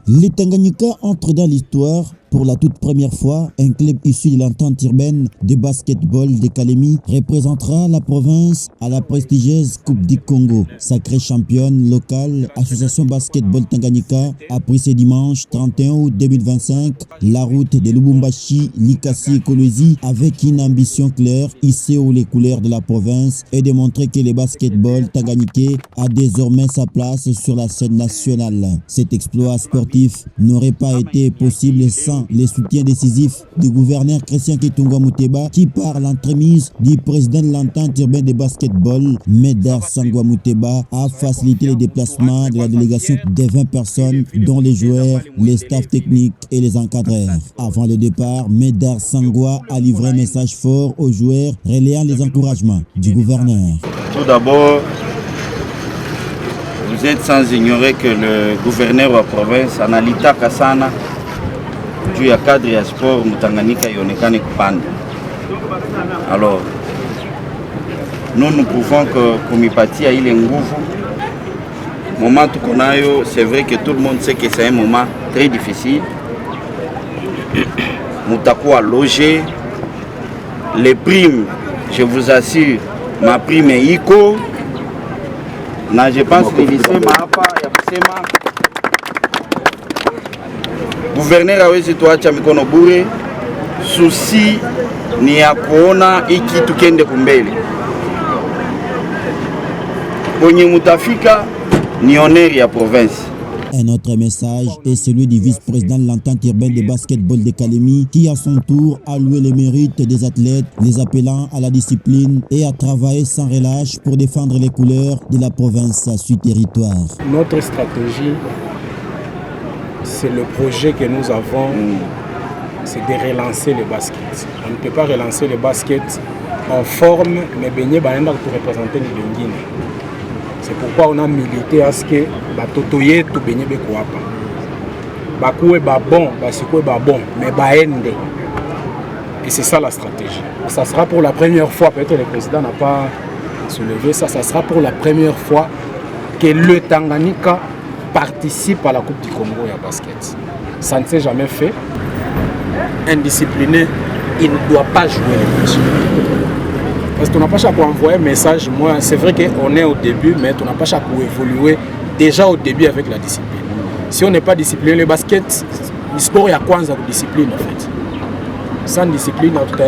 Les Tanganyika entrent dans l'histoire. Pour la toute première fois, un club issu de l'entente urbaine de basketball de Kalemi représentera la province à la prestigieuse Coupe du Congo. Sacrée championne locale, Association Basketball Tanganyika a pris ce dimanche 31 août 2025 la route de Lubumbashi, Likasi et Kolwezi avec une ambition claire, hisser haut les couleurs de la province et démontrer que le basketball tanganyikais a désormais sa place sur la scène nationale. Cet exploit sportif n'aurait pas été possible sans les soutiens décisifs du gouverneur Christian Kitungwa Muteba qui, par l'entremise du président de l'entente urbaine de basketball, Medar Sangwa Muteba, a facilité les déplacements de la délégation de 20 personnes, dont les joueurs, les staffs techniques et les encadreurs. Avant le départ, Medar Sangwa a livré un message fort aux joueurs, relayant les encouragements du gouverneur. Tout d'abord, vous êtes sans ignorer que le gouverneur de la province, Analita Kassana, juu ya cadre ya sport Mutanganyika ionekane kupanda. Alors, nous pouvons que kumipatia ile nguvu. Moment tuko nayo, c'est vrai que tout le monde sait que c'est un moment très difficile. Mutakuwa logé, les primes, je vous assure, ma prime est iko. Na je pense que nilisema hapa ya kusema gouverneur hawezi tuacha mikono bure. Susi ni ya kuona hiki tukende kumbele. Kwenye mutafika ni honneur ya province. Un autre message est celui du vice-président de l'entente urbaine de basketball de Kalemi qui à son tour a loué les mérites des athlètes, les appelant à la discipline et à travailler sans relâche pour défendre les couleurs de la province à son territoire. Notre stratégie, c'est le projet que nous avons, c'est de relancer le basket. On ne peut pas relancer le basket en forme, mais Beignet Baenda pour représenter le Guinée. C'est pourquoi on a milité à ce que Batotoye tout Beignet Bekwapa. Bakoué ba bon, Basikoué ba bon, mais Baende. Et c'est ça la stratégie. Ça sera pour la première fois, peut-être le président n'a pas soulevé ça, ça sera pour la première fois que le Tanganyika participe à la Coupe du Congo et à basket. Ça ne s'est jamais fait. Indiscipliné, il ne doit pas jouer les matchs. Parce qu'on n'a pas chaque envoyer un message. Moi, c'est vrai qu'on est au début, mais on n'a pas chaque évoluer déjà au début avec la discipline. Si on n'est pas discipliné, le basket, le sport, il y a quoi de discipline en fait. Sans discipline, on peut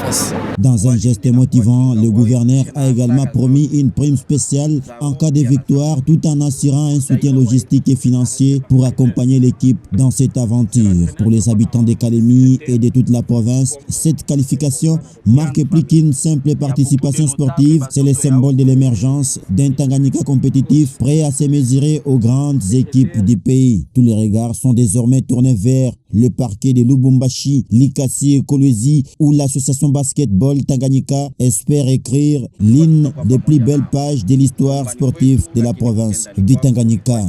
face. Dans un geste motivant, le gouverneur a également promis une prime spéciale en cas de victoire tout en assurant un soutien logistique et financier pour accompagner l'équipe dans cette aventure. Pour les habitants de Kalemi et de toute la province, cette qualification marque plus qu'une simple participation sportive, c'est le symbole de l'émergence d'un Tanganyika compétitif prêt à se mesurer aux grandes équipes du pays. Tous les regards sont désormais tournés vers le parquet de Lubumbashi, Likasi et Kolwezi, où l'association basketball Tanganyika espère écrire l'une des plus belles pages de l'histoire sportive de la province du Tanganyika.